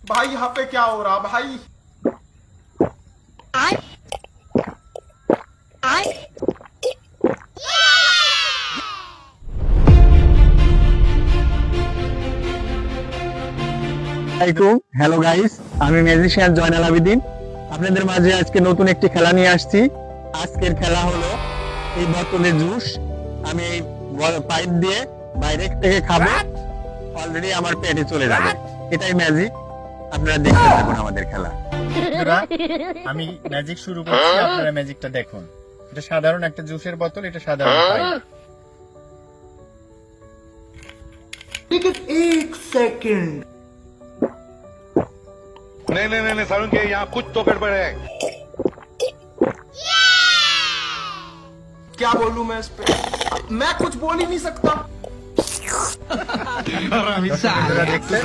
भाई यहाँ पे क्या हो रहा भाई? হ্যালো গাইস, আমি ম্যাজিশিয়ান জয়নাল আবেদিন। আপনাদের মাঝে আজকে নতুন একটি খেলা নিয়ে আসছি। আজকের খেলা হলো এই বোতলের জুস আমি এই পাইপ দিয়ে বাইরে থেকে খাবো, অলরেডি আমার পেটে চলে যাবে। এটাই ম্যাজিক, আপনারা দেখতে থাকুন আমাদের খেলা। বন্ধুরা, আমি ম্যাজিক শুরু করছি, আপনারা ম্যাজিকটা দেখুন। এটা সাধারণ একটা জুসের বোতল, এটা সাধারণ পাইপ। लेकिन एक सेकंड नहीं नहीं नहीं सारुण के यहाँ कुछ तो गड़बड़ है। क्या बोलूं मैं इस पे? मैं कुछ बोल ही नहीं सकता। দেখতে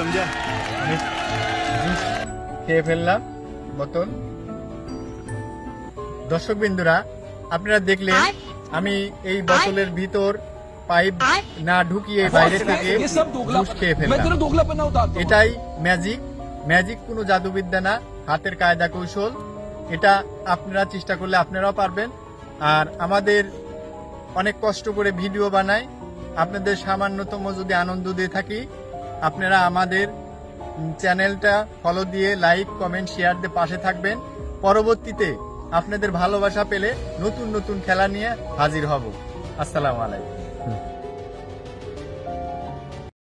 খেয়ে ফেললাম বোতল। দর্শক বিন্দুরা, আপনারা দেখলেন আমি এই বোতলের ভিতর পাইপ না ঢুকিয়ে বাইরে থেকে জুস খেয়ে ফেললাম। এটাই ম্যাজিক। ম্যাজিক কোনো জাদুবিদ্যা না, হাতের কায়দা কৌশল। এটা আপনারা চেষ্টা করলে আপনারাও পারবেন। আর আমাদের অনেক কষ্ট করে ভিডিও বানাই, আপনাদের সামান্যতম যদি আনন্দ দিয়ে থাকি, আপনারা আমাদের চ্যানেলটা ফলো দিয়ে লাইক কমেন্ট শেয়ার দিয়ে পাশে থাকবেন। পরবর্তীতে আপনাদের ভালোবাসা পেলে নতুন নতুন খেলা নিয়ে হাজির হব। আসসালামু আলাইকুম।